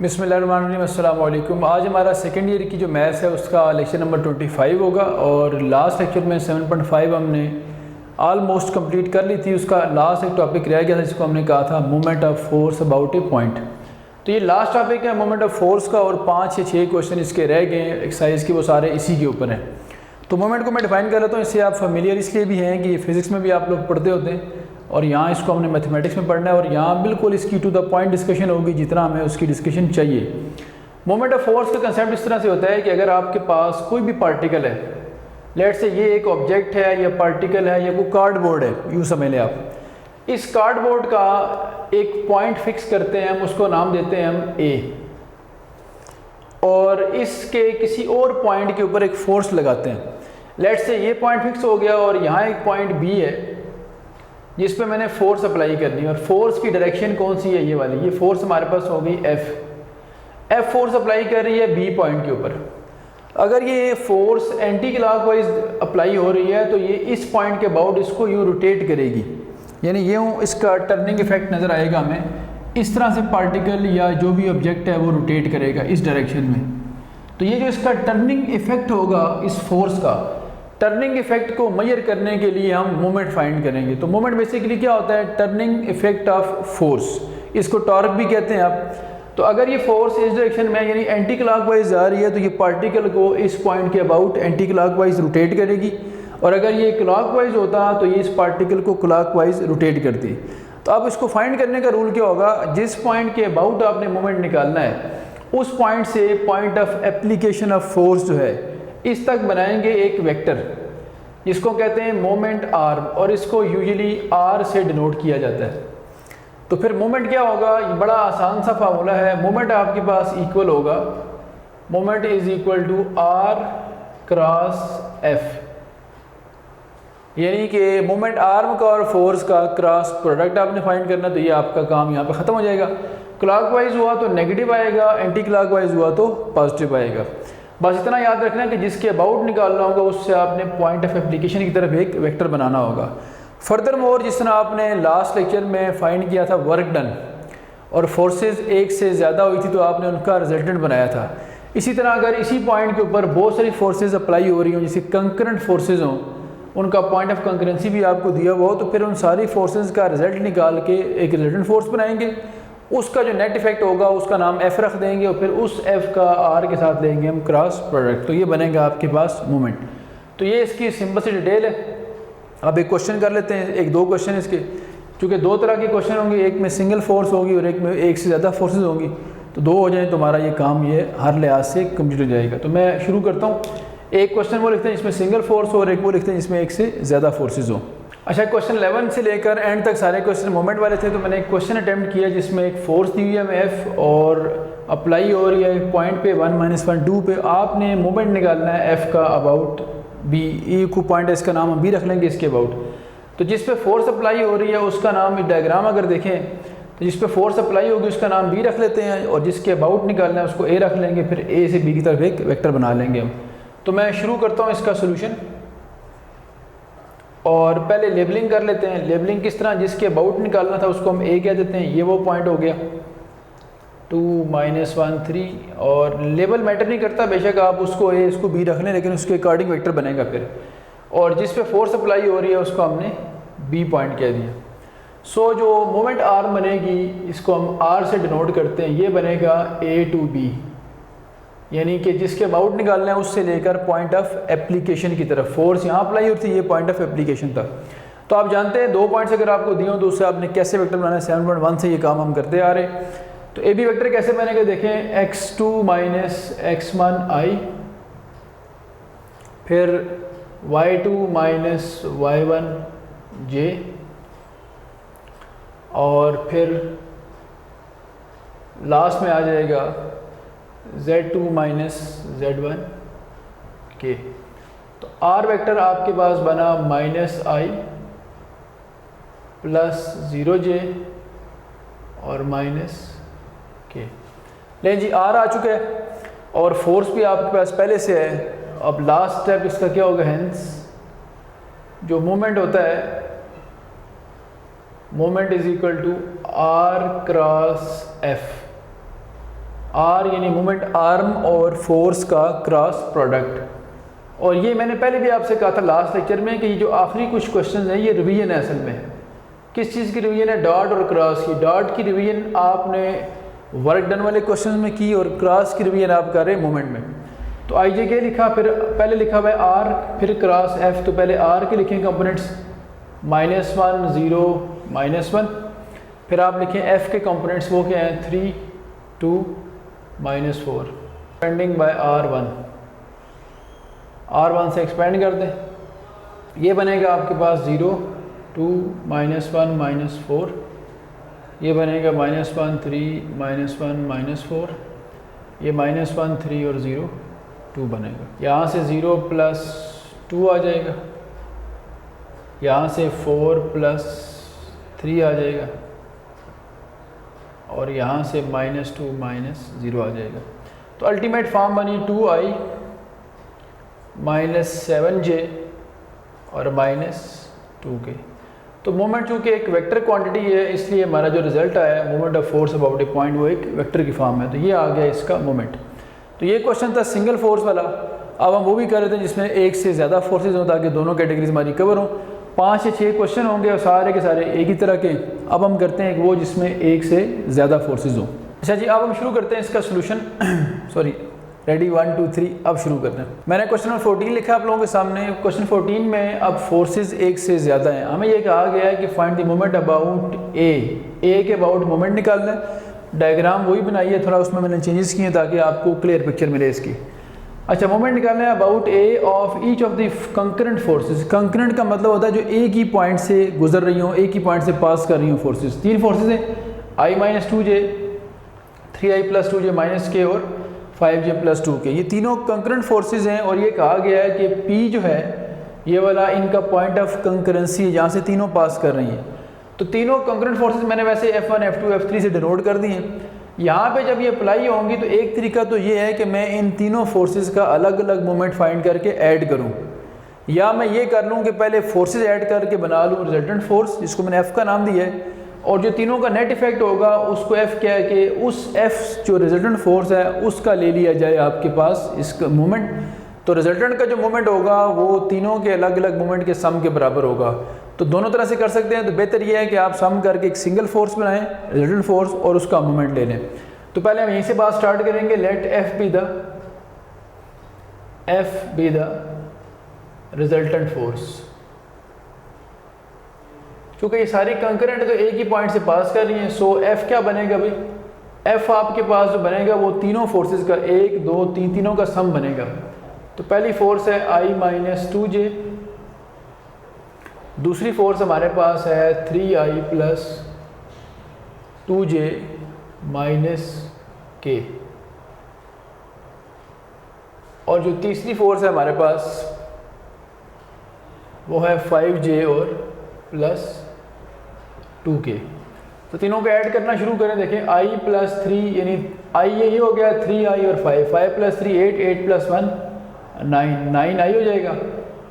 बिस्मिल्लाहिर्रहमानिर्रहीम, अस्सलाम वालेकुम। आज हमारा सेकेंड ईयर की जो मैथ्स है उसका लेक्चर नंबर 25 होगा और लास्ट लेक्चर में 7.5 हमने आलमोस्ट कंप्लीट कर ली थी। उसका लास्ट एक टॉपिक रह गया था जिसको हमने कहा था moment of force about A point. तो ये लास्ट टॉपिक है मोमेंट ऑफ फोर्स का और 5 या 6 क्वेश्चन इसके रह गए हैं एक्सरसाइज के, वो सारे इसी के ऊपर हैं। तो मोमेंट को मैं डिफाइन कर लेता हूँ, इससे आप फेमिलियर इसलिए भी हैं कि फिज़िक्स में भी आप लोग पढ़ते होते हैं और यहाँ इसको हमने मैथमेटिक्स में पढ़ना है और यहाँ बिल्कुल इसकी टू द पॉइंट डिस्कशन होगी जितना हमें उसकी डिस्कशन चाहिए। मोमेंट ऑफ फोर्स का कंसेप्ट इस तरह से होता है कि अगर आपके पास कोई भी पार्टिकल है, लेट्स से ये एक ऑब्जेक्ट है या पार्टिकल है या कोई कार्डबोर्ड है, यूँ समझ लें आप, इस कार्डबोर्ड का एक पॉइंट फिक्स करते हैं, हम उसको नाम देते हैं हम ए, और इसके किसी और पॉइंट के ऊपर एक फोर्स लगाते हैं। लेट्स से ये पॉइंट फिक्स हो गया और यहाँ एक पॉइंट बी है जिस पे मैंने फोर्स अप्लाई करनी है और फोर्स की डायरेक्शन कौन सी है, ये वाली। ये फोर्स हमारे पास हो गई एफ फोर्स अप्लाई कर रही है बी पॉइंट के ऊपर। अगर ये फोर्स एंटी क्लॉकवाइज अप्लाई हो रही है तो ये इस पॉइंट के अबाउट इसको यूँ रोटेट करेगी, यानी यूँ इसका टर्निंग इफेक्ट नज़र आएगा हमें। इस तरह से पार्टिकल या जो भी ऑब्जेक्ट है वो रोटेट करेगा इस डायरेक्शन में। तो ये जो इसका टर्निंग इफेक्ट होगा इस फोर्स का, टर्निंग इफेक्ट को मेजर करने के लिए हम मोमेंट फाइंड करेंगे। तो मोमेंट बेसिकली क्या होता है, टर्निंग इफेक्ट ऑफ फोर्स, इसको टॉर्क भी कहते हैं आप। तो अगर ये फोर्स इस डायरेक्शन में यानी एंटी क्लॉकवाइज जा रही है तो ये पार्टिकल को इस पॉइंट के अबाउट एंटी क्लॉकवाइज रोटेट करेगी, और अगर ये क्लॉकवाइज होता तो ये इस पार्टिकल को क्लॉकवाइज रोटेट करती। तो अब इसको फाइंड करने का रूल क्या होगा, जिस पॉइंट के अबाउट आपने मोमेंट निकालना है उस पॉइंट से point of application of force जो है इस तक बनाएंगे एक वेक्टर जिसको कहते हैं मोमेंट आर्म, और इसको यूजुअली आर से डिनोट किया जाता है। तो फिर मोमेंट क्या होगा, ये बड़ा आसान सा फार्मूला है। मोमेंट आपके पास इक्वल होगा, moment is equal to R cross F, यानी कि मोमेंट आर्म का और फोर्स का क्रॉस प्रोडक्ट आपने फाइंड करना। तो ये आपका काम यहाँ पे ख़त्म हो जाएगा। क्लॉकवाइज हुआ तो नेगेटिव आएगा, एंटी क्लॉकवाइज हुआ तो पॉजिटिव आएगा। बस इतना याद रखना कि जिसके अबाउट निकालना होगा उससे आपने पॉइंट ऑफ एप्लीकेशन की तरफ एक वेक्टर बनाना होगा। फर्दर मोर, जिस तरह आपने लास्ट लेक्चर में फाइंड किया था वर्क डन और फोर्सेस एक से ज़्यादा हुई थी तो आपने उनका रिजल्टेंट बनाया था, इसी तरह अगर इसी पॉइंट के ऊपर बहुत सारी फोर्सेज अप्लाई हो रही हों, जैसे कंकरेंट फोर्सेज हों, उनका पॉइंट ऑफ कंकरेंसी भी आपको दिया हुआ हो, तो फिर उन सारी फोर्सेज का रिजल्ट निकाल के एक रिजल्टेंट फोर्स बनाएंगे। उसका जो नेट इफेक्ट होगा उसका नाम एफ रख देंगे और फिर उस एफ का आर के साथ लेंगे हम क्रॉस प्रोडक्ट। तो ये बनेगा आपके पास मोमेंट। तो ये इसकी सिंपल सी डिटेल है। अब एक क्वेश्चन कर लेते हैं, एक दो क्वेश्चन इसके, क्योंकि दो तरह के क्वेश्चन होंगे, एक में सिंगल फोर्स होगी और एक में एक से ज़्यादा फोर्सेज होंगी। तो दो हो जाए तो हमारा ये काम ये हर लिहाज से कम्प्लीट हो जाएगा। तो मैं शुरू करता हूँ। एक क्वेश्चन वो लिखते हैं जिसमें सिंगल फोर्स हो और एक वो लिखते हैं जिसमें एक से ज़्यादा फोर्सेज हो। अच्छा, क्वेश्चन 11 से लेकर एंड तक सारे क्वेश्चन मोमेंट वाले थे। तो मैंने एक क्वेश्चन अटैम्प्ट किया जिसमें एक फोर्स दी हुई है एफ और अप्लाई हो रही है पॉइंट पे 1 - 1 2 पे। आपने मोमेंट निकालना है एफ का अबाउट बी, ई को पॉइंट है इसका नाम हम बी रख लेंगे इसके अबाउट। तो जिस पे फोर्स अप्लाई हो रही है उसका नाम, डायग्राम अगर देखें तो जिस पे फोर्स अप्लाई होगी उसका नाम बी रख लेते हैं और जिसके अबाउट निकालना है उसको ए रख लेंगे, फिर ए से बी की तरफ एक वेक्टर बना लेंगे हम। तो मैं शुरू करता हूँ इसका सोल्यूशन और पहले लेबलिंग कर लेते हैं। लेबलिंग किस तरह, जिसके अबाउट निकालना था उसको हम ए कह देते हैं, ये वो पॉइंट हो गया 2 - 1 3, और लेबल मैटर नहीं करता, बेशक आप उसको ए इसको बी रख लें लेकिन उसके अकॉर्डिंग वेक्टर बनेगा फिर। और जिस पे फोर्स अप्लाई हो रही है उसको हमने बी पॉइंट कह दिया। सो जो मोमेंट आर्म बनेगी इसको हम आर से डिनोट करते हैं, ये बनेगा ए टू बी, यानी कि जिसके अबाउट निकालना है उससे लेकर पॉइंट ऑफ एप्लीकेशन की तरफ। फोर्स यहाँ अप्लाई होती है, ये पॉइंट ऑफ एप्लीकेशन था। तो आप जानते हैं दो पॉइंट्स अगर आपको दिए हो तो उससे आपने कैसे वेक्टर बनाना है। 7.1 से ये काम हम करते आ रहे। तो ए बी वेक्टर कैसे बनेगा देखें, x2 - x1 i, फिर y2 - y1 j, और फिर लास्ट में आ जाएगा z2 - z1 k। तो r वेक्टर आपके पास बना -i + 0j और -k। लें जी, r आ चुका है। और फोर्स भी आपके पास पहले से है। अब लास्ट स्टेप इसका क्या होगा, हेंस जो मोमेंट होता है, moment is equal to R cross F. R यानी मोमेंट आर्म और फोर्स का क्रॉस प्रोडक्ट। और ये मैंने पहले भी आपसे कहा था लास्ट लेक्चर में कि ये जो आखिरी कुछ क्वेश्चन हैं ये रिवीजन है। असल में किस चीज़ की रिवीजन है, डॉट और क्रॉस की। डॉट की रिवीजन आपने वर्क डन वाले क्वेश्चन में की और क्रॉस की रिवीजन आप कर रहे हैं मोमेंट में। तो आई जे के लिखा, फिर पहले लिखा हुआ है आर, फिर क्रॉस एफ। तो पहले आर के लिखें कंपोनेंट्स -1 0 -1, फिर आप लिखें एफ के कंपोनेंट्स वो क्या हैं 3 2 -4 एक्सपेंडिंग बाय R1। R1 से एक्सपेंड कर दें, ये बनेगा आपके पास 0 2 -1 -4, ये बनेगा -1 3 -1 -4, ये -1 3 और 0 2 बनेगा। यहाँ से 0 + 2 आ जाएगा, यहाँ से 4 + 3 आ जाएगा, और यहाँ से -2 -0 आ जाएगा। तो अल्टीमेट फॉर्म बनी 2i -7j और -2k। तो मोमेंट चूँकि एक वेक्टर क्वांटिटी है, इसलिए हमारा जो रिजल्ट आया है moment of force about A point वो एक वेक्टर की फॉर्म है। तो ये आ गया इसका मोमेंट। तो ये क्वेश्चन था सिंगल फोर्स वाला। अब हम वो भी कर रहे थे जिसमें एक से ज़्यादा फोर्सेज हों ताकि दोनों कैटेगरीज हमारी कवर हों। 5 या 6 क्वेश्चन होंगे और सारे के सारे एक ही तरह के। अब हम करते हैं वो जिसमें एक से ज़्यादा फोर्सेज हों। अच्छा जी, अब हम शुरू करते हैं इसका सोल्यूशन। सॉरी, रेडी 1 2 3, अब शुरू करते हैं। मैंने क्वेश्चन नंबर 14 लिखा आप लोगों के सामने। क्वेश्चन 14 में अब फोर्सेज एक से ज़्यादा हैं। हमें ये कहा गया है कि फाइंड द मोमेंट अबाउट ए के अबाउट मोमेंट निकालना है। डायग्राम वही बनाई है, थोड़ा उसमें मैंने चेंजेस किए ताकि आपको क्लियर पिक्चर मिले इसकी। अच्छा, मोमेंट निकालना है about A of each of the concurrent forces. Concurrent का मतलब होता है जो एक ही पॉइंट से गुजर रही हो, एक ही पॉइंट से पास कर रही हो फोर्सेज। 3 फोर्सेज हैं, i - 2j, 3i + 2j -k और 5j + 2k। ये तीनों कंकरेंट फोर्सेज हैं और ये कहा गया है कि P जो है ये वाला इनका पॉइंट ऑफ कंकरेंसी है, जहाँ से तीनों पास कर रही हैं। तो तीनों कंकरेंट फोर्सेज मैंने वैसे F1 F2 F3 से डिनोट कर दिए हैं। यहाँ पे जब ये अप्लाई होंगी तो एक तरीका तो ये है कि मैं इन तीनों फोर्सेस का अलग अलग मोमेंट फाइंड करके ऐड करूँ, या मैं ये कर लूँ कि पहले फोर्सेस ऐड करके बना लूँ रिजल्टेंट फोर्स, जिसको मैंने F का नाम दिया है, और जो तीनों का नेट इफेक्ट होगा उसको F कह के उस F जो रिजल्टेंट फोर्स है उसका ले लिया जाए आपके पास इसका मोमेंट। तो रिजल्टेंट का जो मोमेंट होगा वो तीनों के अलग अलग मोमेंट के सम के बराबर होगा। तो दोनों तरह से कर सकते हैं। तो बेहतर ये है कि आप सम करके एक सिंगल फोर्स बनाएं, रिजल्टेंट फोर्स, और उसका मोमेंट ले लें। तो पहले हम यहीं से बात स्टार्ट करेंगे। Let F be the resultant force. क्योंकि ये सारी कंकरेंट तो एक ही पॉइंट से पास कर रही हैं, सो F क्या बनेगा भाई, F आपके पास जो बनेगा वो तीनों फोर्सेस का 1 2 3 तीनों का सम बनेगा। तो पहली फोर्स है i - 2j, दूसरी फोर्स हमारे पास है 3i + 2j -k, और जो तीसरी फोर्स है हमारे पास वो है 5j और +2k। तो तीनों को ऐड करना शुरू करें। देखें i + 3 यानी i ये हो गया 3i और 5 + 3 8 8 + 1 9 9i हो जाएगा।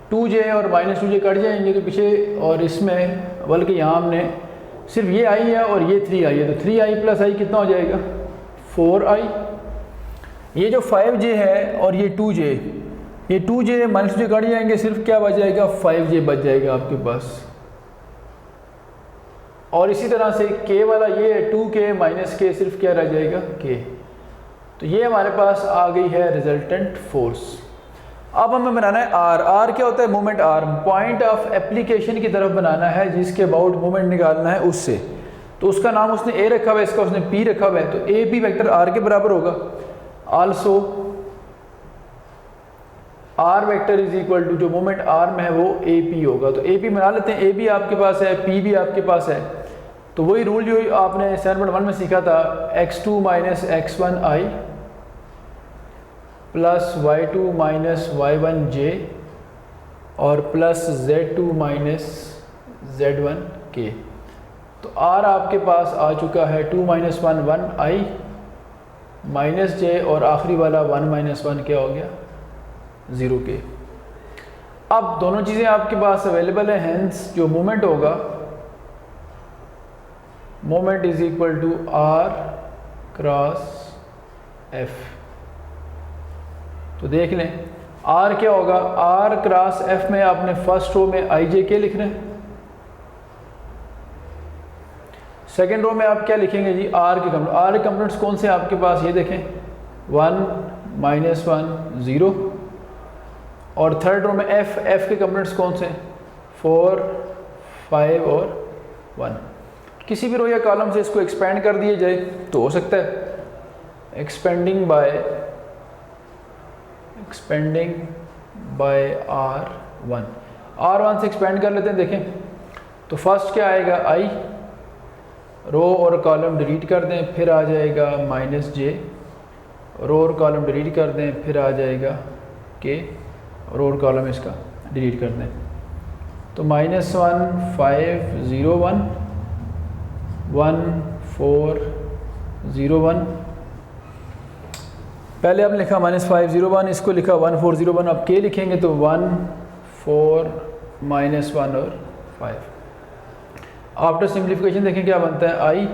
2j और -2j कट जाएंगे तो पीछे, और इसमें बल्कि यहाँ हमने सिर्फ ये i है और ये 3i है, तो 3i + i कितना हो जाएगा 4i। ये जो 5j है और ये 2j, ये 2j -2j कट जाएंगे, सिर्फ क्या बच जाएगा 5j बच जाएगा आपके पास। और इसी तरह से k वाला ये 2k -k सिर्फ क्या रह जाएगा k। तो ये हमारे पास आ गई है रिजल्टेंट फोर्स। अब हमें बनाना है r क्या होता है, moment arm, point of application की तरफ बनाना है जिसके अबाउट मोमेंट निकालना है उससे। तो उसका नाम उसने a रखा हुआ है, इसका उसने p रखा हुआ है, तो a p वेक्टर r के बराबर होगा। Also r vector is equal to जो मोमेंट आर्म है वो a p होगा। तो a p बना लेते हैं, a भी आपके पास है, p भी आपके पास है। तो वही रूल जो आपने 7.1 में सीखा था, x2 - x1i + y2 - y1j और +z2 - z1k। तो r आपके पास आ चुका है 2 - 1 1i माइनस जे और आखिरी वाला 1 माइनस 1 क्या हो गया 0 के। अब दोनों चीज़ें आपके पास अवेलेबल है, हेंस जो मोमेंट होगा moment is equal to R cross F. तो देख लें आर क्या होगा, आर क्रॉस एफ में आपने फर्स्ट रो में आई जे के लिख रहे हैं, सेकेंड रो में आप क्या लिखेंगे जी आर के कंपोनेंट्स। आर के कंपोनेंट्स कौन से आपके पास, ये देखें 1 माइनस 1 0, और थर्ड रो में एफ के कंपोनेंट्स कौन से 4 5 और 1। किसी भी रो या कॉलम से इसको एक्सपेंड कर दिया जाए तो हो सकता है एक्सपेंडिंग बाय R1 से एक्सपेंड कर लेते हैं। देखें तो फर्स्ट क्या आएगा आई, रो और कॉलम डिलीट कर दें, फिर आ जाएगा माइनस जे, रो और कॉलम डिलीट कर दें, फिर आ जाएगा के, रो और कॉलम इसका डिलीट कर दें। तो -1 5 0 1 1 4 0 1, पहले आपने लिखा -5 0 1, इसको लिखा 1 4 0 1। अब के लिखेंगे तो 1 4 -1 और 5। आफ्टर सिंप्लीफिकेशन देखें क्या बनता है, आई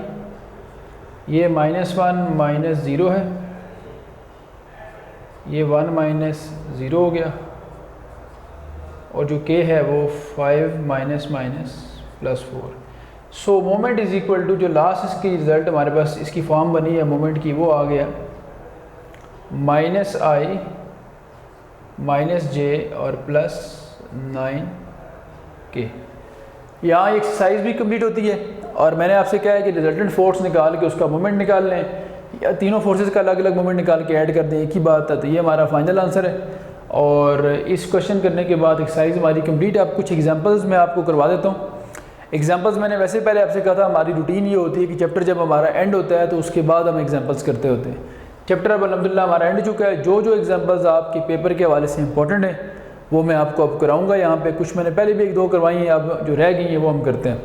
ये -1 -0 है, ये 1 -0 हो गया, और जो के है वो 5 -4। So moment is equal to, जो लास्ट इसकी रिजल्ट हमारे पास इसकी फॉर्म बनी है मोमेंट की, वो आ गया -i -j और +9 के। यहाँ एक्सरसाइज भी कंप्लीट होती है, और मैंने आपसे कहा है कि रिजल्टेंट फोर्स निकाल के उसका मोमेंट निकाल लें, या तीनों फोर्सेस का अलग अलग मोमेंट निकाल के ऐड कर दें, एक ही बात है। तो ये हमारा फाइनल आंसर है। और इस क्वेश्चन करने के बाद एक्सरसाइज हमारी कंप्लीट है। अब कुछ एग्जांपल्स मैं आपको करवा देता हूँ। एग्जांपल्स मैंने वैसे पहले आपसे कहा था, हमारी रूटीन ये होती है कि चैप्टर जब हमारा एंड होता है तो उसके बाद हम एग्जांपल्स करते होते हैं। चैप्टर अब अल्हम्दुलिल्लाह हमारा एंड चुका है। जो एग्जांपल्स आपके पेपर के हवाले से इंपॉर्टेंट हैं वो मैं आपको अब कराऊंगा। यहाँ पे कुछ मैंने पहले भी 1-2 करवाई हैं, अब जो रह गई हैं वो हम करते हैं।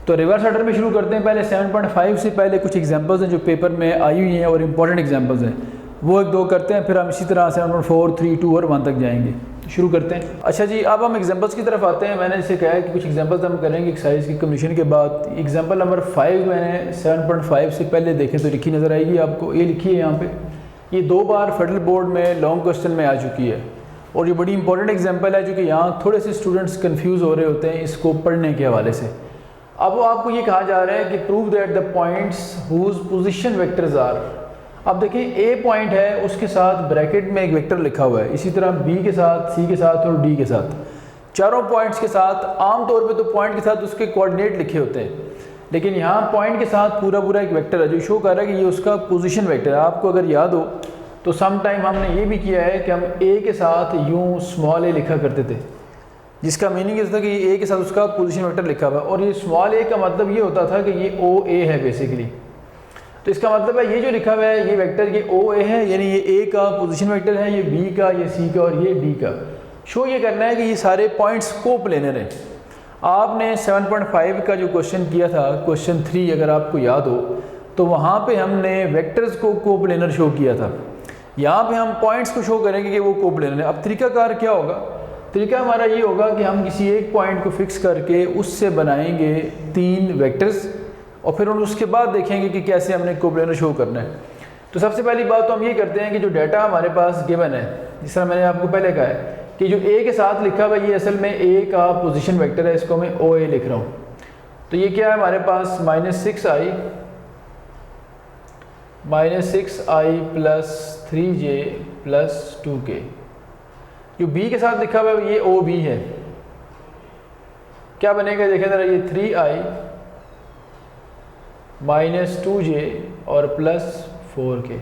तो रिवर्स ऑर्डर में शुरू करते हैं। पहले 7.5 से पहले कुछ एग्जांपल्स हैं जो पेपर में आई हुई हैं और इंपॉर्टेंट एग्जांपल्स हैं, वो 1-2 करते हैं। फिर हम इसी तरह 7.4 3 2 और 1 तक जाएंगे। शुरू करते हैं। अच्छा जी, अब हम एग्जांपल्स की तरफ आते हैं। मैंने जैसे कहा है कि कुछ एग्जांपल्स हम करेंगे एक्सरसाइज की कंप्लीशन के बाद। एग्जांपल नंबर 5 मैंने 7.5 से पहले देखें तो लिखी नज़र आएगी आपको, ये लिखी है यहाँ पे। ये 2 बार फेडरल बोर्ड में लॉन्ग क्वेश्चन में आ चुकी है, और ये बड़ी इंपॉर्टेंट एग्जांपल है, जो कि यहाँ थोड़े से स्टूडेंट्स कंफ्यूज हो रहे होते हैं इसको पढ़ने के हवाले से। अब आपको ये कहा जा रहा है कि prove that the points whose position vectors are. अब देखिए ए पॉइंट है, उसके साथ ब्रैकेट में एक वेक्टर लिखा हुआ है, इसी तरह बी के साथ, सी के साथ और डी के साथ, चारों पॉइंट्स के साथ। आमतौर पे तो पॉइंट के साथ उसके कोऑर्डिनेट लिखे होते हैं, लेकिन यहाँ पॉइंट के साथ पूरा एक वेक्टर है जो शो कर रहा है कि ये उसका पोजीशन वेक्टर है। आपको अगर याद हो तो सम टाइम हमने ये भी किया है कि हम ए के साथ यूँ स्मॉल ए लिखा करते थे, जिसका मीनिंग ये था कि ए के साथ उसका पोजीशन वेक्टर लिखा हुआ है, और ये स्मॉल ए का मतलब ये होता था कि ये ओ ए है बेसिकली। तो इसका मतलब है ये जो लिखा हुआ है ये वेक्टर, ये ओ ए है, यानी ये ए का पोजीशन वेक्टर है, ये बी का, ये सी का और ये डी का। शो ये करना है कि ये सारे पॉइंट्स कोप्लेनर हैं। आपने 7.5 का जो क्वेश्चन किया था, क्वेश्चन 3 अगर आपको याद हो, तो वहाँ पे हमने वेक्टर्स को कोप्लेनर शो किया था। यहाँ पे हम पॉइंट्स को शो करेंगे कि वो कोप्लेनर है। अब तरीकाकार क्या होगा? तरीका हमारा ये होगा कि हम किसी एक पॉइंट को फिक्स करके उससे बनाएंगे 3 वेक्टर्स, और फिर उसके बाद देखेंगे कि कैसे हमने कोप्लेनर शो करना है। तो सबसे पहली बात तो हम ये करते हैं कि जो डाटा हमारे पास गिवन है, जिस तरह मैंने आपको पहले कहा है कि जो ए के साथ लिखा हुआ है ये असल में ए का पोजीशन वेक्टर है, इसको मैं ओ ए लिख रहा हूँ। तो ये क्या है हमारे पास -6i + 3j + 2k। जो बी के साथ लिखा हुआ है ये ओ बी है। क्या बनेगा देखें ज़रा, ये 3i -2j और +4k,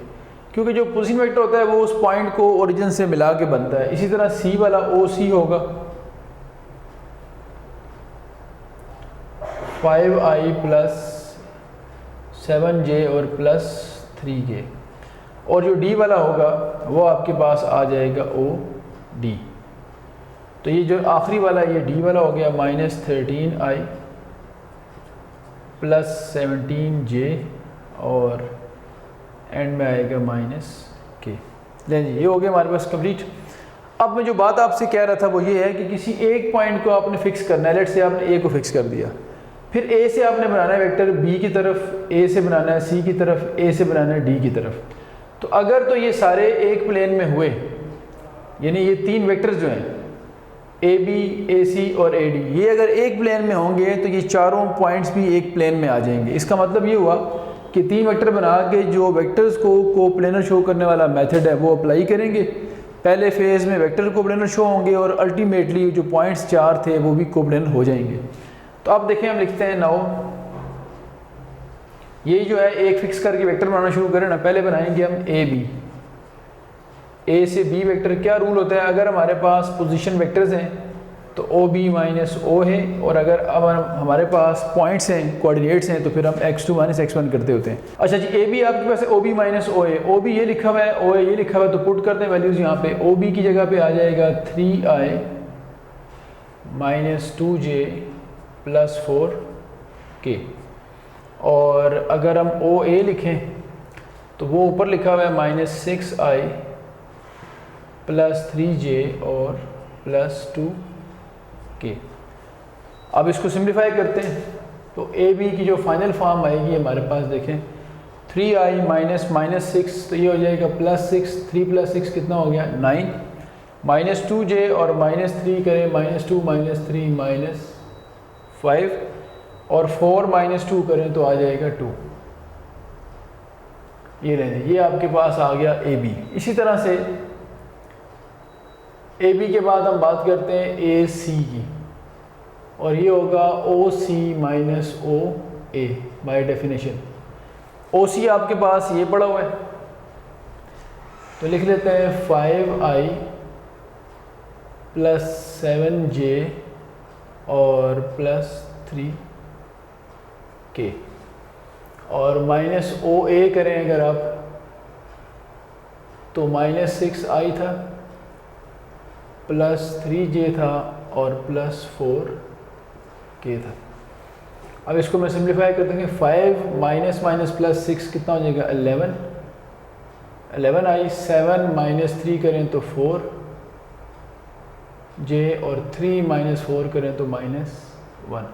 क्योंकि जो पोजीशन वेक्टर होता है वो उस पॉइंट को ओरिजिन से मिला के बनता है। इसी तरह सी वाला ओ सी होगा 5i + 7j और +3k, और जो डी वाला होगा वो आपके पास आ जाएगा ओ डी। तो ये जो आखिरी वाला ये डी वाला हो गया -13i + 17j और एंड में आएगा माइनस के। लें जी, ये हो गया हमारे पास कंप्लीट। अब मैं जो बात आपसे कह रहा था वो ये है कि किसी एक पॉइंट को आपने फिक्स करना है। लेट से आपने ए को फिक्स कर दिया, फिर ए से आपने बनाना है वेक्टर बी की तरफ, ए से बनाना है सी की तरफ, ए से बनाना है डी की तरफ। तो अगर तो ये सारे एक प्लेन में हुए, यानी ये तीन वेक्टर्स जो हैं ए बी, ए सी और ए डी, ये अगर एक प्लेन में होंगे तो ये चारों पॉइंट्स भी एक प्लेन में आ जाएंगे। इसका मतलब ये हुआ कि तीन वेक्टर बना के जो वेक्टर्स को कोप्लेनर शो करने वाला मेथड है वो अप्लाई करेंगे। पहले फेज़ में वेक्टर कोप्लेनर शो होंगे और अल्टीमेटली जो पॉइंट्स चार थे वो भी कोप्लेनर हो जाएंगे। तो अब देखें, हम लिखते हैं नाउ, ये जो है एक फिक्स करके वेक्टर बनाना शुरू करें ना। पहले बनाएंगे हम ए बी, ए से बी वेक्टर। क्या रूल होता है, अगर हमारे पास पोजीशन वेक्टर्स हैं तो ओ बी माइनस ओ है, और अगर अब हमारे पास पॉइंट्स हैं, कोऑर्डिनेट्स हैं, तो फिर हम x2 माइनस x1 करते होते हैं। अच्छा जी, ए बी आपके पास है ओ बी माइनस ओ है, ओ बी ये लिखा हुआ है, ओ ए ये लिखा हुआ है, तो पुट करते हैं वैल्यूज़ यहाँ पे। ओ बी की जगह पे आ जाएगा 3i minus 2j plus 4k, और अगर हम ओ ए लिखें तो वो ऊपर लिखा हुआ है माइनस 6i प्लस 3j और प्लस 2k। अब इसको सिंप्लीफाई करते हैं तो ए बी की जो फाइनल फॉर्म आएगी हमारे पास, देखें 3i माइनस माइनस 6, तो ये हो जाएगा प्लस 6, 3 प्लस 6 कितना हो गया 9, माइनस 2j और माइनस 3 करें, माइनस 2 माइनस 3 माइनस 5, और 4 माइनस 2 करें तो आ जाएगा 2। ये रहें, ये आपके पास आ गया ए बी। इसी तरह से ए बी के बाद हम बात करते हैं ए सी की, और ये होगा O C minus O A by definition. O C आपके पास ये पड़ा हुआ है, तो लिख लेते हैं 5i प्लस 7j और प्लस 3k, और माइनस ओ ए करें अगर आप तो माइनस 6i था, प्लस 3j था और प्लस 4k था। अब इसको मैं सिंप्लीफाई कर देंगे, 5 माइनस माइनस प्लस 6 कितना हो जाएगा 11, 11i, 7 माइनस 3 करें तो 4j और 3 माइनस 4 करें तो माइनस 1।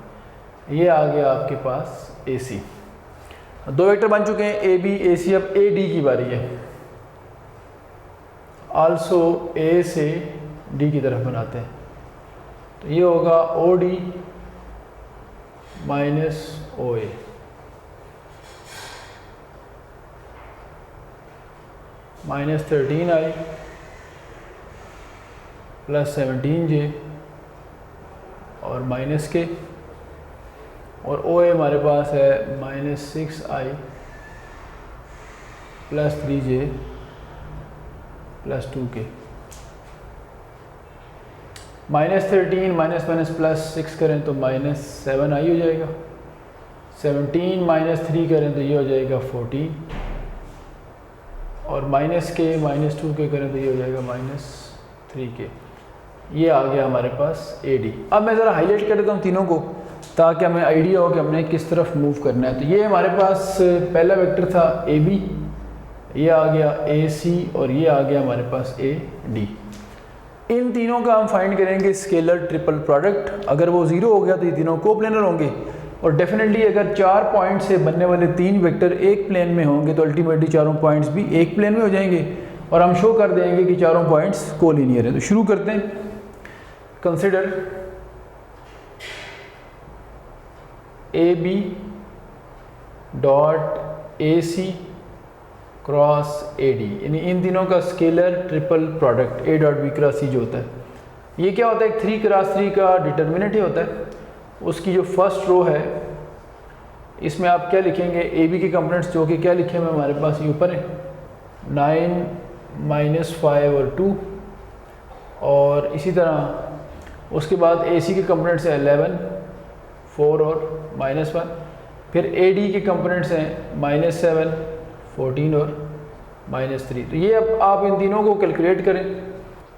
ये आ गया आपके पास ए सी। दो वेक्टर बन चुके हैं ए बी ए सी। अब ए डी की बारी है। आल्सो ए से डी की तरफ बनाते हैं, तो ये होगा ओ डी माइनस ओ ए, माइनस 13i प्लस 17j और माइनस के, और ओ ए हमारे पास है minus 6i plus 3j plus 2k। Minus 13 minus minus plus 6 करें तो माइनस 7i हो जाएगा, 17 माइनस 3 करें तो ये हो जाएगा 14, और माइनस के माइनस 2k करें तो ये हो जाएगा माइनस 3k। ये आ गया हमारे पास ए डी। अब मैं ज़रा हाईलाइट कर देता हूँ तीनों को, ताकि हमें आइडिया हो कि हमने किस तरफ मूव करना है। तो ये हमारे पास पहला वेक्टर था ए बी, ये आ गया ए सी, और ये आ गया हमारे पास ए डी। इन तीनों का हम फाइंड करेंगे स्केलर ट्रिपल प्रोडक्ट। अगर वो ज़ीरो हो गया तो ये तीनों कोप्लेनर होंगे, और डेफिनेटली अगर 4 पॉइंट से बनने वाले 3 वेक्टर एक प्लेन में होंगे तो अल्टीमेटली चारों पॉइंट्स भी एक प्लेन में हो जाएंगे, और हम शो कर देंगे कि चारों पॉइंट्स कोलिनियर हैं। तो शुरू करते हैं। Consider A B dot A C cross A D, यानी इन तीनों का scalar triple product a dot b cross c जो होता है, ये क्या होता है, 3 क्रॉस 3 का डिटर्मिनेंट ही होता है। उसकी जो फर्स्ट रो है इसमें आप क्या लिखेंगे, ए बी के कंपोनेंट्स जो कि क्या लिखे हुए हमारे पास ये ऊपर है 9 माइनस 5 और 2, और इसी तरह उसके बाद ए सी के कंपोनेंट्स हैं 11 4 और माइनस 1, फिर ए डी के कंपोनेंट्स हैं माइनस 7 14 और माइनस 3। तो ये अब आप इन तीनों को कैलकुलेट करें।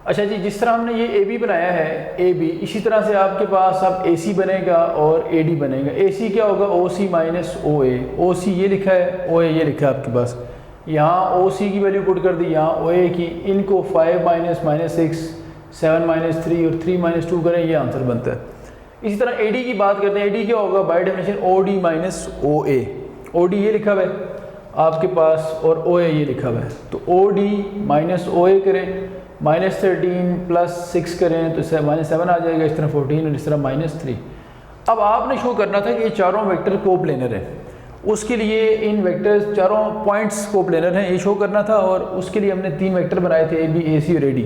अच्छा जी, जिस तरह हमने ये ए बी बनाया है ए बी, इसी तरह से आपके पास अब ए सी बनेगा और ए डी बनेगा। ए सी क्या होगा, O C minus O A, ओ सी ये लिखा है, ओ ए ये लिखा है आपके पास। यहाँ ओ सी की वैल्यू पुट कर दी, यहाँ ओ ए की, इनको 5 माइनस -6, 7 माइनस 3 और 3 माइनस 2 करें, ये आंसर बनता है। इसी तरह ए डी की बात करते हैं। ए डी क्या होगा, by definition O D minus O A. O D ये लिखा हुआ है आपके पास और ओ ए ये लिखा हुआ है, तो ओ डी माइनस ओ ए करें, -13 प्लस 6 करें तो -7 आ जाएगा, इस तरह 14 और इस तरह -3। अब आपने शो करना था कि ये चारों वेक्टर कोप्लेनर हैं, उसके लिए इन वेक्टर्स चारों पॉइंट्स कोप्लेनर हैं, ये शो करना था, और उसके लिए हमने 3 वेक्टर बनाए थे, ए बी ए सी और ए डी।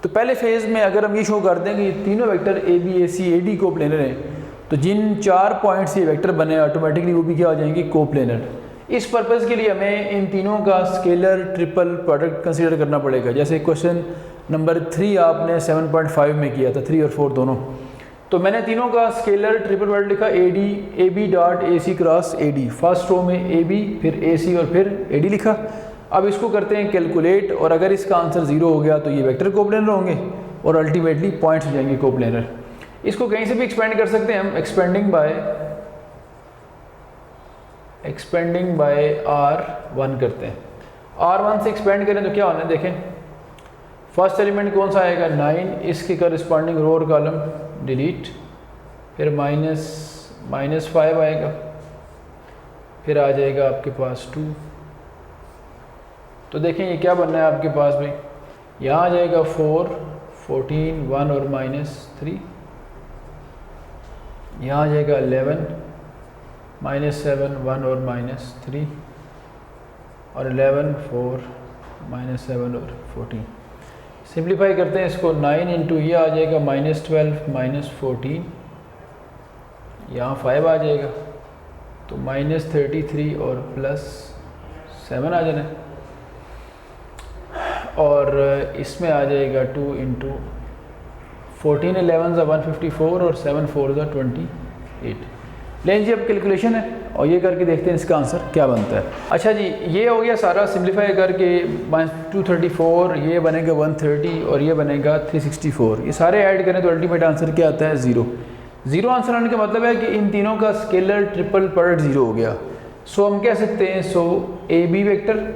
तो पहले फेज़ में अगर हम ये शो कर दें कि ये तीनों vector A B A C A D coplanar हैं, तो जिन 4 पॉइंट्स ये वेक्टर बने ऑटोमेटिकली वो भी क्या हो जाएंगे, कोप्लेनर। इस पर्पज़ के लिए हमें इन तीनों का स्केलर ट्रिपल प्रोडक्ट कंसीडर करना पड़ेगा। जैसे क्वेश्चन नंबर 3 आपने 7.5 में किया था, 3 और 4 दोनों। तो मैंने तीनों का स्केलर ट्रिपल प्रोडक्ट लिखा, A B dot A C cross A D. First row में ए बी, फिर ए सी और फिर ए डी लिखा। अब इसको करते हैं कैलकुलेट, और अगर इसका आंसर 0 हो गया तो ये वेक्टर कोप्लेनर होंगे और अल्टीमेटली पॉइंट्स हो जाएंगे कोप्लेनर। इसको कहीं से भी एक्सपेंड कर सकते हैं हम, एक्सपेंडिंग बाय R1 करते हैं। R1 से एक्सपेंड करें तो क्या होना है देखें, फर्स्ट एलिमेंट कौन सा आएगा 9, इसके करस्पॉन्डिंग रो और कॉलम डिलीट, फिर -5 आएगा, फिर आ जाएगा आपके पास 2। तो देखें ये क्या बनना है आपके पास भाई, यहाँ आ जाएगा 4, 14, 1 और -3, यहाँ आ जाएगा 11, -7, 1 और -3, और 11, 4, -7 और 14। सिंप्लीफाई करते हैं इसको, 9 इंटू ये आ जाएगा -12, -14, यहाँ 5 आ जाएगा, तो -33 और +7 आ जाना है, और इसमें आ जाएगा 2 इंटू 14 11 ज़ा 154 और 7 4 ज़ा 28। लेकिन जी अब कैलकुलेशन है और ये करके देखते हैं इसका आंसर क्या बनता है। अच्छा जी, ये हो गया सारा सिंप्लीफाई करके, -234, ये बनेगा 130 और ये बनेगा 364। ये सारे ऐड करें तो अल्टीमेट आंसर क्या आता है, 0। 0 आंसर आने का मतलब है कि इन तीनों का स्केलर ट्रिपल प्रोडक्ट 0 हो गया। सो हम कह सकते हैं, so A B vector,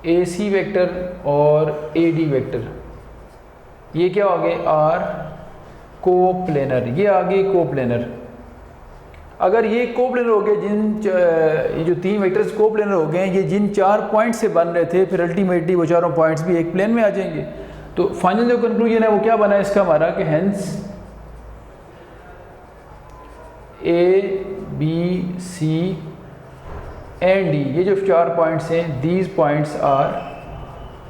A C vector और ए डी वेक्टर ये क्या हो गए, आर कोप्लेनर। ये आगे कोप्लेनर, अगर ये कोप्लेनर हो गए, ये जो 3 वेक्टर्स कोप्लेनर हो गए, ये जिन 4 पॉइंट से बन रहे थे, फिर अल्टीमेटली वो चारों पॉइंट्स भी एक प्लेन में आ जाएंगे। तो फाइनल जो कंक्लूजन है वो क्या बना है इसका हमारा, कि hence A B C and D, ये जो 4 पॉइंट्स हैं, दीज पॉइंट्स आर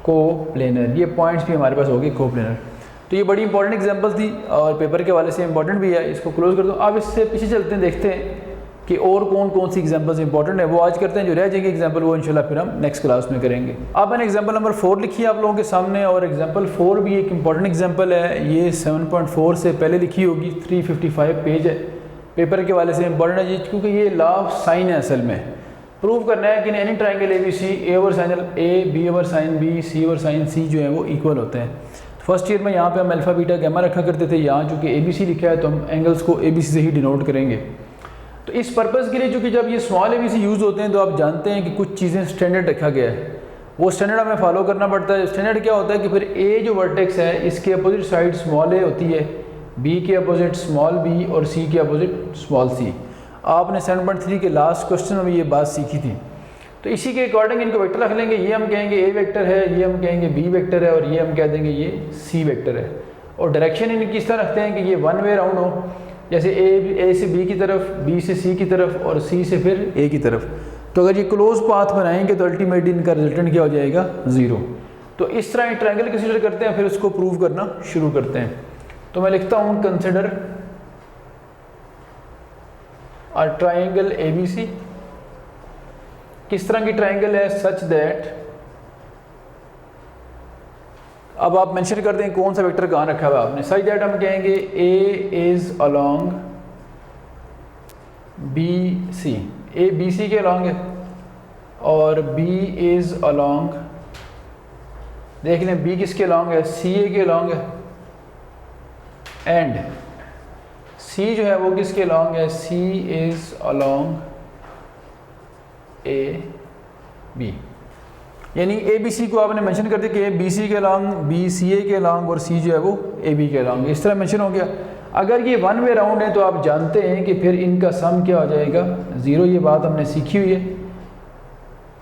कोप्लेनर। ये पॉइंट्स भी हमारे पास हो गए कोप्लेनर। तो ये बड़ी इंपॉर्टेंट एग्जांपल थी और पेपर के हवाले से इंपॉर्टेंट भी है। इसको क्लोज कर दो। अब इससे पीछे चलते हैं, देखते हैं कि और कौन कौन सी एग्जांपल्स इंपॉर्टेंट है, वो आज करते हैं। जो रह जाएंगे एग्जांपल वो इंशाल्लाह फिर हम नेक्स्ट क्लास में करेंगे। अब मैंने एग्जांपल नंबर 4 लिखी है आप लोगों के सामने, और एग्जांपल 4 भी एक इंपॉर्टेंट एग्जांपल है। ये 7.4 से पहले लिखी होगी, 355 पेज है, पेपर के हवाले से इंपॉर्टेंट है जी, क्योंकि ये लॉ ऑफ साइन है। असल में प्रूव करना है कि any triangle A B C, a over sine A, b over sine B, c over sine C जो है वो इक्वल होते हैं। फर्स्ट ईयर में यहाँ पे हम अल्फ़ा बीटा गैमा रखा करते थे, यहाँ चूँकि ए बी सी लिखा है तो हम एंगल्स को ए बी सी से ही डिनोट करेंगे। तो इस पर्पज़ के लिए चूँकि जब ये small A B C use होते हैं तो आप जानते हैं कि कुछ चीज़ें स्टैंडर्ड रखा गया है, वो स्टैंडर्ड हमें फॉलो करना पड़ता है। स्टैंडर्ड क्या होता है कि फिर ए जो वर्टेक्स है इसके अपोजिट साइड स्मॉल ए होती है, बी के अपोजिट स्मॉल बी और सी के अपोजिट स्मॉल सी। आपने 7.3 के लास्ट क्वेश्चन में ये बात सीखी थी। तो इसी के अकॉर्डिंग इनको वेक्टर रख लेंगे। ये हम कहेंगे ए वेक्टर है, ये हम कहेंगे बी वेक्टर है, और ये हम कह देंगे ये सी वेक्टर है। और डायरेक्शन इनकी इस तरह रखते हैं कि ये वन वे राउंड हो, जैसे ए से बी की तरफ, बी से सी की तरफ और सी से फिर ए की तरफ। तो अगर ये क्लोज पाथ बनाएंगे तो अल्टीमेटली इनका रिजल्टेंट क्या हो जाएगा, 0। तो इस तरह एक ट्रायंगल कंसीडर करते हैं, फिर उसको प्रूव करना शुरू करते हैं। तो मैं लिखता हूँ consider a triangle A B C. किस तरह की ट्रायंगल है, सच दैट, अब आप मेंशन कर दें कौन सा वेक्टर कहाँ रखा हुआ है आपने। सच दैट हम कहेंगे a is along B C, A B C के अलोंग है, और बी इज अलोंग, देख लें बी किसके अलोंग है, सी ए के अलोंग है, एंड सी जो है वो किसके अलोंग है, सी इज अलोंग ए बी, यानी ए बी सी को आपने मेंशन कर दिया कि ए बी सी के अलॉन्ग, बी सी ए के अलॉन्ग और सी जो है वो ए बी के अलॉन्ग, इस तरह मेंशन हो गया। अगर ये वन वे राउंड है तो आप जानते हैं कि फिर इनका सम क्या हो जाएगा, ज़ीरो। ये बात हमने सीखी हुई है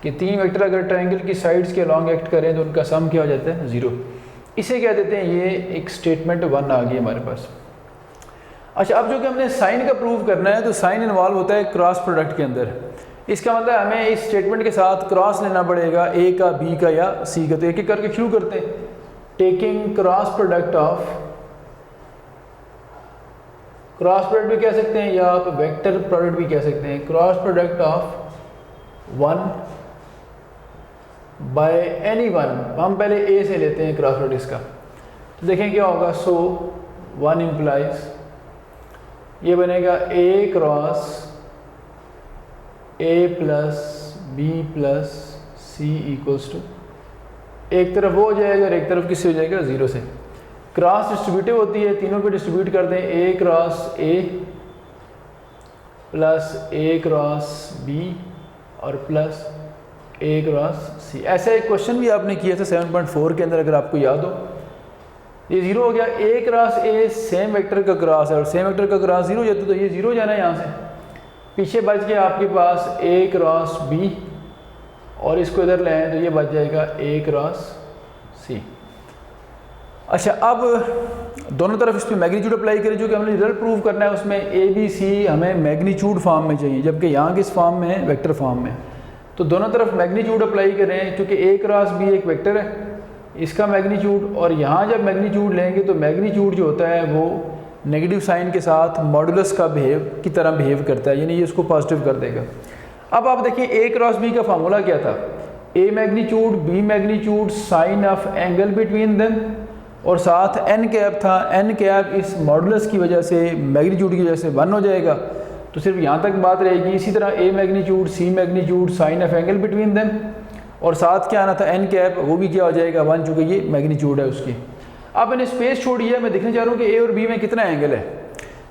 कि तीन वेक्टर अगर ट्रायंगल की साइड्स के अलॉन्ग एक्ट करें तो उनका सम क्या हो जाता है, ज़ीरो। इसे क्या देते हैं, ये एक स्टेटमेंट वन आ गई हमारे पास। अच्छा, अब जो कि हमने साइन का प्रूव करना है, तो साइन इन्वॉल्व होता है क्रॉस प्रोडक्ट के अंदर। इसका मतलब हमें इस स्टेटमेंट के साथ क्रॉस लेना पड़ेगा, ए का, बी का या सी का। तो एक एक करके शुरू करते हैं। Taking cross product of, cross product भी कह सकते हैं या आप वेक्टर प्रोडक्ट भी कह सकते हैं, cross product of one by any one. हम पहले ए से लेते हैं क्रॉस प्रोडक्ट इसका, तो देखें क्या होगा। सो वन इम्प्लाइज, ये बनेगा a cross a plus b plus c equals to, एक तरफ वो हो जाएगा और एक तरफ किससे हो जाएगा, ज़ीरो से। क्रॉस डिस्ट्रीब्यूटिव होती है, तीनों पे डिस्ट्रीब्यूट कर दें, a cross a plus a cross b और प्लस ए क्रॉस सी। ऐसा एक क्वेश्चन भी आपने किया था 7.4 के अंदर, अगर आपको याद हो। ये ज़ीरो हो गया, ए क्रॉस ए सेम वेक्टर का क्रॉस है और सेम वेक्टर का क्रॉस ज़ीरो हो जाता, तो ये ज़ीरो हो जाना है यहाँ से। पीछे बच गया आपके पास ए क्रॉस बी और इसको इधर ले आए तो ये बच जाएगा ए क्रॉस सी। अच्छा, अब दोनों तरफ इस पर मैग्नीट्यूड अप्लाई करें। जो कि हमने रिजल्ट प्रूव करना है उसमें ए बी सी हमें मैग्नीट्यूड फॉर्म में चाहिए, जबकि यहाँ किस फॉर्म में है, वेक्टर फॉर्म में। तो दोनों तरफ मैग्नीट्यूड अप्लाई करें, क्योंकि ए क्रॉस बी एक वेक्टर है, इसका मैग्नीट्यूड, और यहाँ जब मैग्नीट्यूड लेंगे तो मैग्नीट्यूड जो होता है वो नेगेटिव साइन के साथ मॉडुलस का की तरह बिहेव करता है, यानी ये इसको पॉजिटिव कर देगा। अब आप देखिए ए क्रॉस बी का फार्मूला क्या था, a magnitude b magnitude sine of angle between them, और साथ एन कैप था, एन कैप इस मॉडुलस की वजह से, मैग्नीट्यूड की वजह से 1 हो जाएगा। तो सिर्फ यहाँ तक बात रहेगी। इसी तरह a magnitude c magnitude sine of angle between them, और साथ क्या आना था, एन कैप, वो भी क्या हो जाएगा 1, चूँकि ये मैग्नीट्यूड है उसकी। अब मैंने स्पेस छोड़ी है, मैं देखना चाह रहा हूँ कि ए और बी में कितना एंगल है।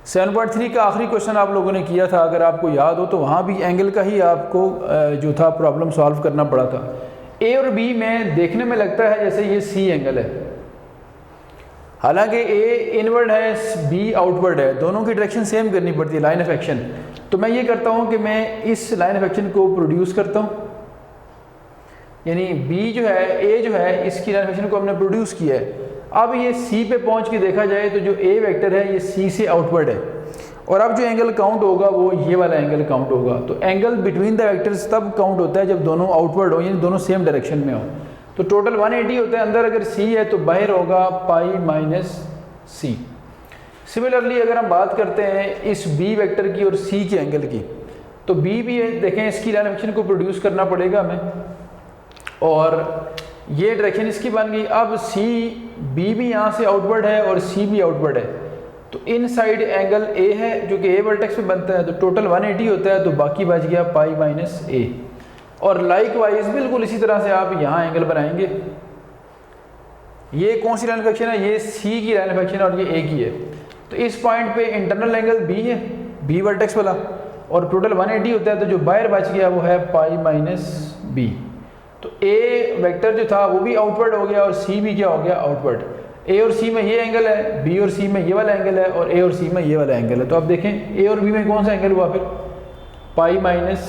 7.3 का आखिरी क्वेश्चन आप लोगों ने किया था, अगर आपको याद हो तो वहाँ भी एंगल का ही आपको जो था प्रॉब्लम सॉल्व करना पड़ा था। ए और बी में देखने में लगता है जैसे ये सी एंगल है, हालांकि ए इनवर्ड है, बी आउटवर्ड है, दोनों की डायरेक्शन सेम करनी पड़ती है, लाइन ऑफ एक्शन। तो मैं ये करता हूँ कि मैं इस लाइन ऑफ एक्शन को प्रोड्यूस करता हूँ, यानी बी जो है, ए जो है, इसकी लाइन ऑफ एक्शन को हमने प्रोड्यूस किया है। अब ये सी पे पहुँच के देखा जाए तो जो ए वेक्टर है ये सी से आउटवर्ड है, और अब जो एंगल काउंट होगा वो ये वाला एंगल काउंट होगा। तो एंगल बिटवीन द वेक्टर्स तब काउंट होता है जब दोनों आउटवर्ड हो, यानी दोनों सेम डायरेक्शन में हो। तो टोटल 180 होता है, अंदर अगर सी है तो बाहर होगा पाई माइनस सी। सिमिलरली अगर हम बात करते हैं इस बी वेक्टर की और सी के एंगल की, तो बी भी है, देखें इसकी लाइन ऑफ एक्शन को प्रोड्यूस करना पड़ेगा हमें, और ये डायरेक्शन इसकी बन गई। अब सी बी भी यहाँ से आउटवर्ड है और सी भी आउटवर्ड है, तो इन साइड एंगल ए है जो कि ए वर्टेक्स पे बनता है, तो टोटल 180 होता है, तो बाकी बच गया पाई माइनस ए। और लाइक वाइज बिल्कुल इसी तरह से आप यहाँ एंगल बनाएंगे। ये कौन सी लाइन ऑफ एक्शन है, ये सी की लाइन ऑफ एक्शन है और ये ए की है। तो इस पॉइंट पे इंटरनल एंगल बी है, बी वर्टेक्स वाला, और टोटल 180 होता है, तो जो बाहर बच गया वो है पाई माइनस बी। तो ए वेक्टर जो था वो भी आउटवर्ड हो गया और सी भी क्या हो गया, आउटवर्ड। ए और सी में ये एंगल है, बी और सी में ये वाला एंगल है, और ए और सी में ये वाला एंगल है। तो आप देखें ए और बी में कौन सा एंगल हुआ, फिर पाई माइनस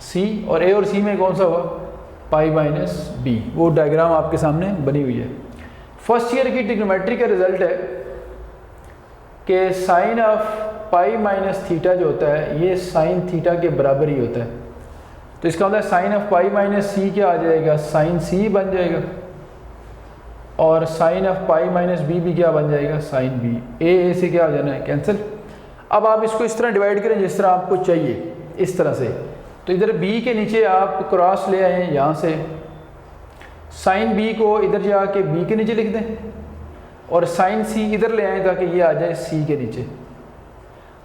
सी, और ए और सी में कौन सा हुआ, पाई माइनस बी। वो डायग्राम आपके सामने बनी हुई है। फर्स्ट ईयर की ट्रिग्नोमेट्री का रिजल्ट है कि sine of pi minus theta जो होता है ये साइन थीटा के बराबर ही होता है। तो इसका मतलब sine of pi minus C क्या आ जाएगा, साइन सी बन जाएगा, और sine of pi minus B भी क्या बन जाएगा, साइन बी। ए से क्या हो जाना है, कैंसिल। अब आप इसको इस तरह डिवाइड करें जिस तरह आपको चाहिए, इस तरह से। तो इधर बी के नीचे आप क्रॉस ले आए यहाँ से, साइन बी को इधर जाके बी के नीचे लिख दें, और साइन सी इधर ले आए ताकि ये आ जाए सी के नीचे।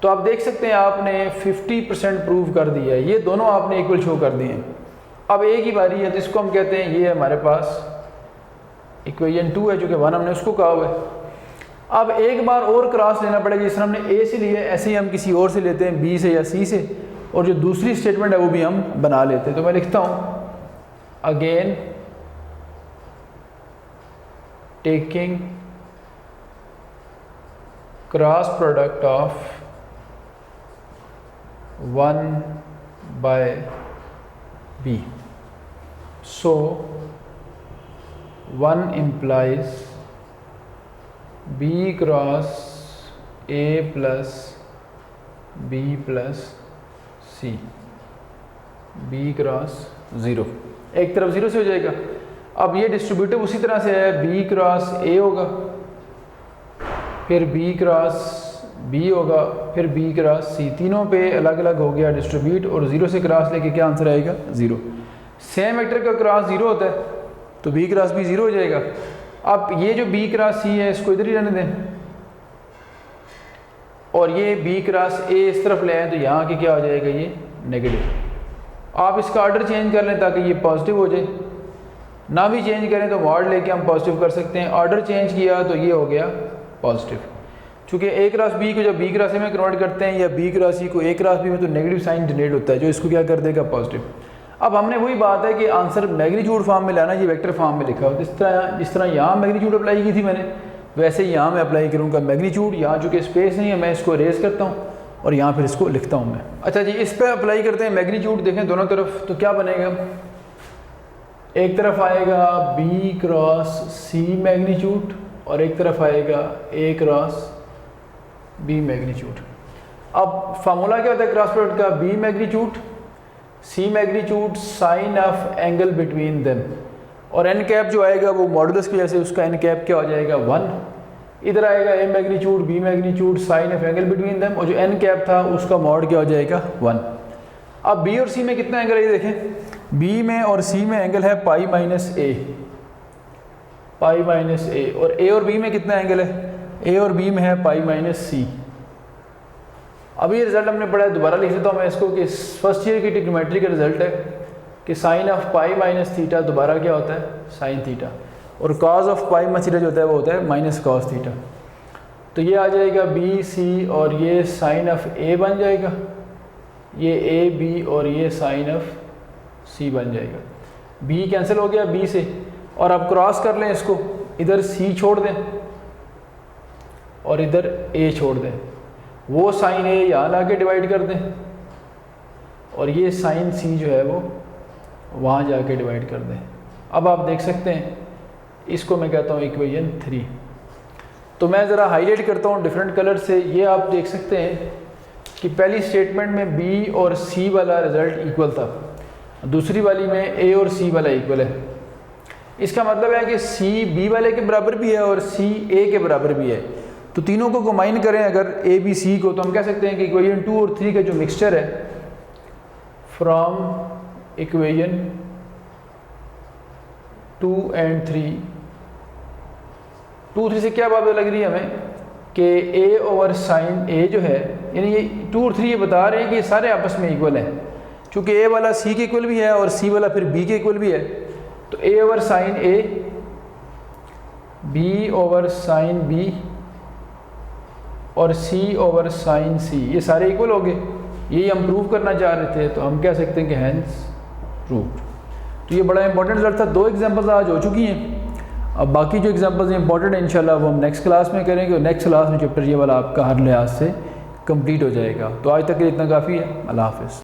तो आप देख सकते हैं आपने 50% प्रूव कर दिया है, ये दोनों आपने इक्वल शो कर दिए हैं। अब ए की बारी है, तो इसको हम कहते हैं ये हमारे पास इक्वेशन 2 है, जो कि 1 हमने उसको कहा हुआ है। अब एक बार और क्रॉस लेना पड़ेगा, जिस तरह हमने ए से लिए ऐसे ही हम किसी और से लेते हैं, बी से या सी से। और जो दूसरी स्टेटमेंट है वो भी हम बना लेते हैं। तो मैं लिखता हूँ again taking cross product of 1/b, so 1 implies b cross a plus b plus c, b cross 0, एक तरफ 0 से हो जाएगा। अब ये डिस्ट्रीब्यूटिव उसी तरह से है, b क्रॉस a होगा, फिर b क्रॉस b होगा, फिर b क्रॉस c, तीनों पे अलग अलग हो गया डिस्ट्रीब्यूट, और 0 से क्रॉस लेके क्या आंसर आएगा 0। सेम वेक्टर का क्रॉस 0 होता है तो b क्रॉस b 0 हो जाएगा। अब ये जो b क्रॉस c है इसको इधर ही रहने दें, और ये b क्रॉस a इस तरफ ले आए तो यहाँ की क्या हो जाएगा ये नेगेटिव। आप इसका ऑर्डर चेंज कर लें ताकि ये पॉजिटिव हो जाए, ना भी चेंज करें तो मॉड लेके हम पॉजिटिव कर सकते हैं। ऑर्डर चेंज किया तो ये हो गया पॉजिटिव। चूँकि a क्रॉस b को जब b क्रॉस a में कन्वर्ट करते हैं या b क्रॉस c को a क्रॉस b में, तो नेगेटिव साइन जनरेट होता है जो इसको क्या कर देगा पॉजिटिव। अब हमने वही बात है कि आंसर मैग्नीट्यूड फॉर्म में लाना, ये वेक्टर फॉर्म में लिखा हो। जिस तरह यहाँ मैग्नीट्यूड अप्लाई की थी मैंने, वैसे ही यहाँ मैं अप्लाई करूँगा मैग्नीट्यूड। यहाँ चूँकि स्पेस नहीं है मैं इसको रेज करता हूँ और यहाँ फिर इसको लिखता हूँ मैं। अच्छा जी, इस पर अप्लाई करते हैं मैग्नीट्यूड। देखें दोनों तरफ तो क्या बनेगा, एक तरफ आएगा b क्रॉस c मैग्नीट्यूड और एक तरफ आएगा a क्रॉस b मैग्नीट्यूड। अब फार्मूला क्या होता है क्रॉस प्रोडक्ट का, b magnitude c magnitude sine of angle between them, और n कैप जो आएगा वो मॉडुलस की वजह से उसका n कैप क्या हो जाएगा 1। इधर आएगा a magnitude b magnitude sine of angle between them, और जो n कैप था उसका मॉड क्या हो जाएगा 1। अब b और c में कितना एंगल है ये देखें, b में और c में एंगल है पाई माइनस a, और a और b में कितना एंगल है, a और b में है पाई माइनस c। अभी ये रिजल्ट हमने पढ़ा है, दोबारा लिख देता हूँ मैं इसको कि फर्स्ट ईयर की ट्रिग्नोमेट्री का रिजल्ट है कि sine of pi minus theta दोबारा क्या होता है साइन थीटा, और cos of pi minus theta जो होता है वो होता है माइनस कॉस थीटा। तो ये आ जाएगा बी सी और ये साइन ऑफ ए बन जाएगा, ये ए बी और ये साइन ऑफ सी बन जाएगा। बी कैंसिल हो गया बी से, और अब क्रॉस कर लें इसको, इधर सी छोड़ दें और इधर ए छोड़ दें, वो साइन ए यहाँ ला के डिवाइड कर दें और ये साइन सी जो है वो वहाँ जाके डिवाइड कर दें। अब आप देख सकते हैं इसको मैं कहता हूँ इक्वेशन 3। तो मैं ज़रा हाईलाइट करता हूँ डिफरेंट कलर से। ये आप देख सकते हैं कि पहली स्टेटमेंट में बी और सी वाला रिज़ल्ट इक्वल था, दूसरी वाली में ए और सी वाला इक्वल है। इसका मतलब है कि सी बी वाले के बराबर भी है और सी ए के बराबर भी है। तो तीनों को कंबाइन करें अगर ए बी सी को, तो हम कह सकते हैं कि इक्वेशन 2 और 3 का जो मिक्सचर है फ्रॉम इक्वेशन 2 एंड 3, 2 3 से क्या बात लग रही है हमें कि ए ओवर साइन ए जो है, यानी ये 2 और 3 ये बता रहे हैं कि सारे आपस में इक्वल हैं। चूँकि ए वाला सी के इक्वल भी है और सी वाला फिर बी के इक्वल भी है, तो ए over sine A, b over sine B और सी ओवर साइन सी, ये सारे इक्वल हो गए। यही हम प्रूव करना चाह रहे थे, तो हम कह सकते हैं कि हैंस प्रूव्ड। तो ये बड़ा इंपॉर्टेंट रिजल्ट था। 2 एग्जांपल्स आज हो चुकी हैं, अब बाकी जो एग्जांपल्स इंपॉर्टेंट हैं इंशाल्लाह वो हम नेक्स्ट क्लास में करेंगे, और नेक्स्ट क्लास में चैप्टर ये वाला आपका हर लिहाज से कंप्लीट हो जाएगा। तो आज तक के लिए इतना काफ़ी है। अल्लाह हाफ़िज़।